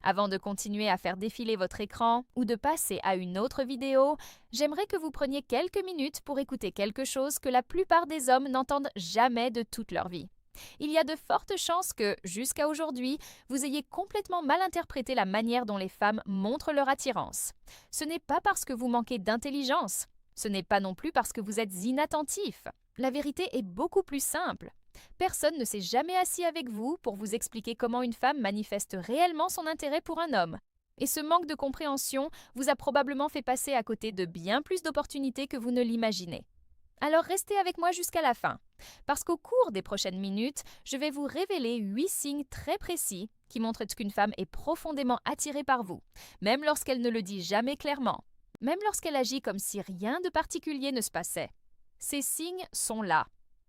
Avant de continuer à faire défiler votre écran ou de passer à une autre vidéo, j'aimerais que vous preniez quelques minutes pour écouter quelque chose que la plupart des hommes n'entendent jamais de toute leur vie. Il y a de fortes chances que, jusqu'à aujourd'hui, vous ayez complètement mal interprété la manière dont les femmes montrent leur attirance. Ce n'est pas parce que vous manquez d'intelligence. Ce n'est pas non plus parce que vous êtes inattentif. La vérité est beaucoup plus simple. Personne ne s'est jamais assis avec vous pour vous expliquer comment une femme manifeste réellement son intérêt pour un homme. Et ce manque de compréhension vous a probablement fait passer à côté de bien plus d'opportunités que vous ne l'imaginez. Alors restez avec moi jusqu'à la fin, parce qu'au cours des prochaines minutes, je vais vous révéler 8 signes très précis qui montrent qu'une femme est profondément attirée par vous, même lorsqu'elle ne le dit jamais clairement, même lorsqu'elle agit comme si rien de particulier ne se passait. Ces signes sont là.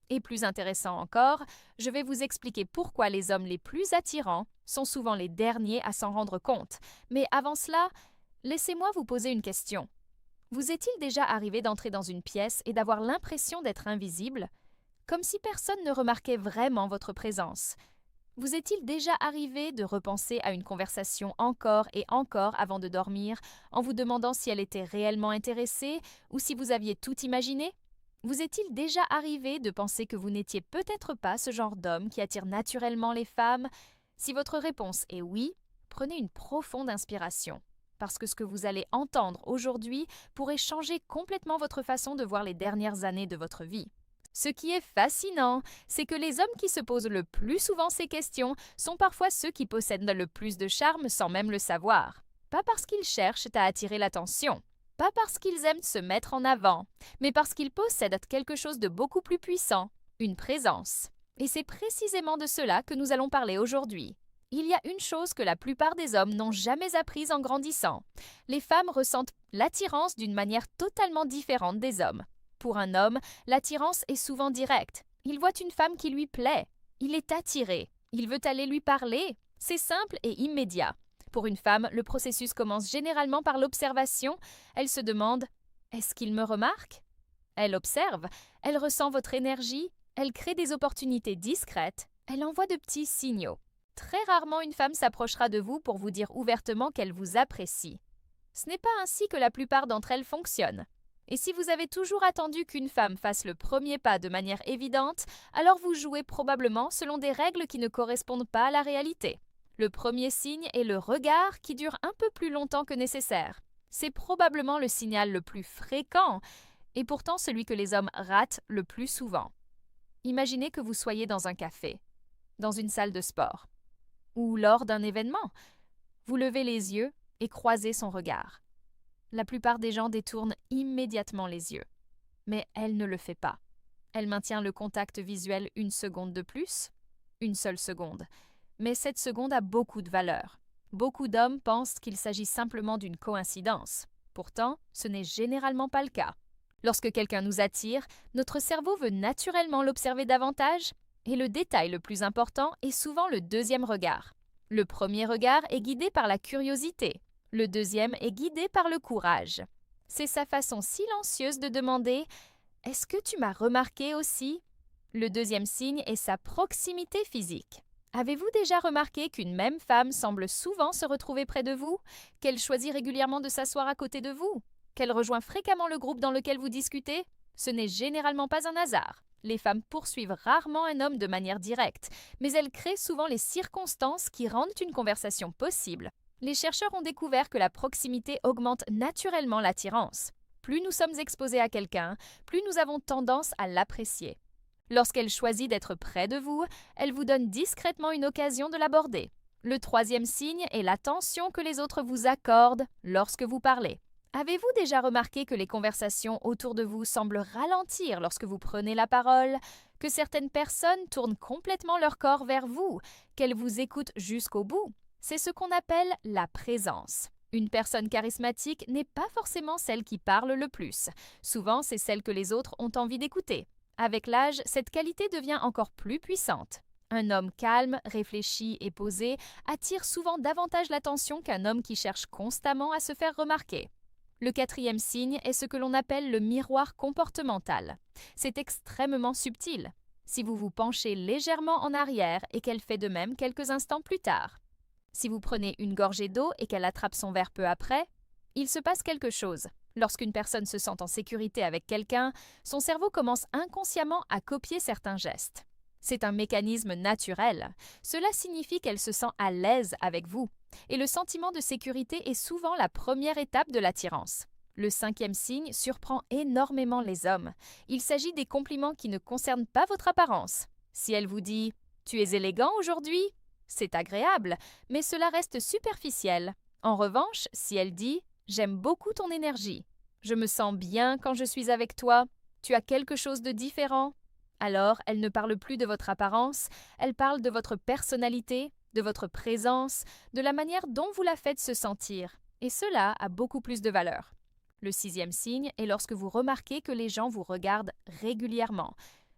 Et plus intéressant encore, je vais vous expliquer pourquoi les hommes les plus attirants sont souvent les derniers à s'en rendre compte. Mais avant cela, laissez-moi vous poser une question. Vous est-il déjà arrivé d'entrer dans une pièce et d'avoir l'impression d'être invisible, comme si personne ne remarquait vraiment votre présence? Vous est-il déjà arrivé de repenser à une conversation encore et encore avant de dormir, en vous demandant si elle était réellement intéressée ou si vous aviez tout imaginé? Vous est-il déjà arrivé de penser que vous n'étiez peut-être pas ce genre d'homme qui attire naturellement les femmes? Si votre réponse est oui, prenez une profonde inspiration, parce que ce que vous allez entendre aujourd'hui pourrait changer complètement votre façon de voir les dernières années de votre vie. Ce qui est fascinant, c'est que les hommes qui se posent le plus souvent ces questions sont parfois ceux qui possèdent le plus de charme sans même le savoir. Pas parce qu'ils cherchent à attirer l'attention, pas parce qu'ils aiment se mettre en avant, mais parce qu'ils possèdent quelque chose de beaucoup plus puissant, une présence. Et c'est précisément de cela que nous allons parler aujourd'hui. Il y a une chose que la plupart des hommes n'ont jamais apprise en grandissant. Les femmes ressentent l'attirance d'une manière totalement différente des hommes. Pour un homme, l'attirance est souvent directe. Il voit une femme qui lui plaît. Il est attiré. Il veut aller lui parler. C'est simple et immédiat. Pour une femme, le processus commence généralement par l'observation. Elle se demande « Est-ce qu'il me remarque ?» Elle observe, elle ressent votre énergie, elle crée des opportunités discrètes, elle envoie de petits signaux. Très rarement une femme s'approchera de vous pour vous dire ouvertement qu'elle vous apprécie. Ce n'est pas ainsi que la plupart d'entre elles fonctionnent. Et si vous avez toujours attendu qu'une femme fasse le premier pas de manière évidente, alors vous jouez probablement selon des règles qui ne correspondent pas à la réalité. Le premier signe est le regard qui dure un peu plus longtemps que nécessaire. C'est probablement le signal le plus fréquent et pourtant celui que les hommes ratent le plus souvent. Imaginez que vous soyez dans un café, dans une salle de sport ou lors d'un événement. Vous levez les yeux et croisez son regard. La plupart des gens détournent immédiatement les yeux, mais elle ne le fait pas. Elle maintient le contact visuel une seconde de plus, une seule seconde. Mais cette seconde a beaucoup de valeur. Beaucoup d'hommes pensent qu'il s'agit simplement d'une coïncidence. Pourtant, ce n'est généralement pas le cas. Lorsque quelqu'un nous attire, notre cerveau veut naturellement l'observer davantage, et le détail le plus important est souvent le deuxième regard. Le premier regard est guidé par la curiosité. Le deuxième est guidé par le courage. C'est sa façon silencieuse de demander « Est-ce que tu m'as remarqué aussi ?» Le deuxième signe est sa proximité physique. Avez-vous déjà remarqué qu'une même femme semble souvent se retrouver près de vous, qu'elle choisit régulièrement de s'asseoir à côté de vous, qu'elle rejoint fréquemment le groupe dans lequel vous discutez? Ce n'est généralement pas un hasard. Les femmes poursuivent rarement un homme de manière directe, mais elles créent souvent les circonstances qui rendent une conversation possible. Les chercheurs ont découvert que la proximité augmente naturellement l'attirance. Plus nous sommes exposés à quelqu'un, plus nous avons tendance à l'apprécier. Lorsqu'elle choisit d'être près de vous, elle vous donne discrètement une occasion de l'aborder. Le troisième signe est l'attention que les autres vous accordent lorsque vous parlez. Avez-vous déjà remarqué que les conversations autour de vous semblent ralentir lorsque vous prenez la parole, que certaines personnes tournent complètement leur corps vers vous, qu'elles vous écoutent jusqu'au bout? C'est ce qu'on appelle la présence. Une personne charismatique n'est pas forcément celle qui parle le plus. Souvent, c'est celle que les autres ont envie d'écouter. Avec l'âge, cette qualité devient encore plus puissante. Un homme calme, réfléchi et posé attire souvent davantage l'attention qu'un homme qui cherche constamment à se faire remarquer. Le quatrième signe est ce que l'on appelle le miroir comportemental. C'est extrêmement subtil. Si vous vous penchez légèrement en arrière et qu'elle fait de même quelques instants plus tard. Si vous prenez une gorgée d'eau et qu'elle attrape son verre peu après, il se passe quelque chose. Lorsqu'une personne se sent en sécurité avec quelqu'un, son cerveau commence inconsciemment à copier certains gestes. C'est un mécanisme naturel. Cela signifie qu'elle se sent à l'aise avec vous. Et le sentiment de sécurité est souvent la première étape de l'attirance. Le 5e signe surprend énormément les hommes. Il s'agit des compliments qui ne concernent pas votre apparence. Si elle vous dit « Tu es élégant aujourd'hui », c'est agréable, mais cela reste superficiel. En revanche, si elle dit « J'aime beaucoup ton énergie »,« Je me sens bien quand je suis avec toi »,« Tu as quelque chose de différent », alors elle ne parle plus de votre apparence, elle parle de votre personnalité, de votre présence, de la manière dont vous la faites se sentir. Et cela a beaucoup plus de valeur. Le 6e signe est lorsque vous remarquez que les gens vous regardent régulièrement.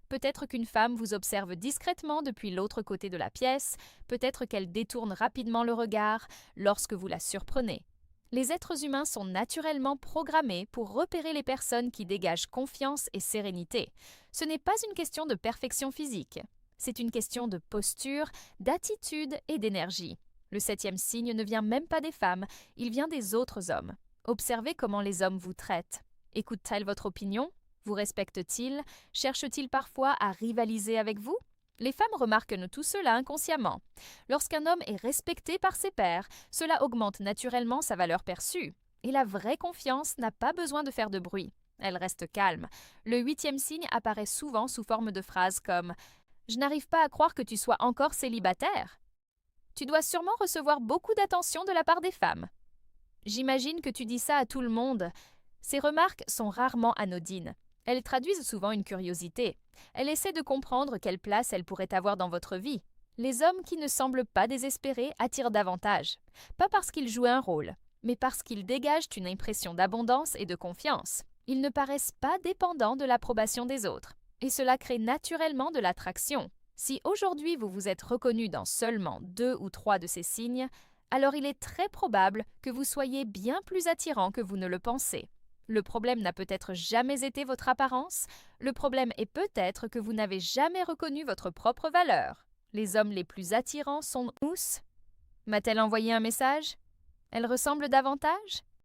Peut-être qu'une femme vous observe discrètement depuis l'autre côté de la pièce, peut-être qu'elle détourne rapidement le regard lorsque vous la surprenez. Les êtres humains sont naturellement programmés pour repérer les personnes qui dégagent confiance et sérénité. Ce n'est pas une question de perfection physique, c'est une question de posture, d'attitude et d'énergie. Le 7e signe ne vient même pas des femmes, il vient des autres hommes. Observez comment les hommes vous traitent. Écoutent-ils votre opinion? Vous respectent-ils? Cherchent-ils parfois à rivaliser avec vous? Les femmes remarquent tout cela inconsciemment. Lorsqu'un homme est respecté par ses pairs, cela augmente naturellement sa valeur perçue. Et la vraie confiance n'a pas besoin de faire de bruit. Elle reste calme. Le 8e signe apparaît souvent sous forme de phrases comme « Je n'arrive pas à croire que tu sois encore célibataire. Tu dois sûrement recevoir beaucoup d'attention de la part des femmes. J'imagine que tu dis ça à tout le monde. » Ces remarques sont rarement anodines. Elles traduisent souvent une curiosité. Elle essaie de comprendre quelle place elle pourrait avoir dans votre vie. Les hommes qui ne semblent pas désespérés attirent davantage. Pas parce qu'ils jouent un rôle, mais parce qu'ils dégagent une impression d'abondance et de confiance. Ils ne paraissent pas dépendants de l'approbation des autres. Et cela crée naturellement de l'attraction. Si aujourd'hui vous vous êtes reconnu dans seulement 2 ou 3 de ces signes, alors il est très probable que vous soyez bien plus attirant que vous ne le pensez. Le problème n'a peut-être jamais été votre apparence, le problème est peut-être que vous n'avez jamais reconnu votre propre valeur. Les hommes les plus attirants sont tous. M'a-t-elle envoyé un message? Elle ressemble davantage?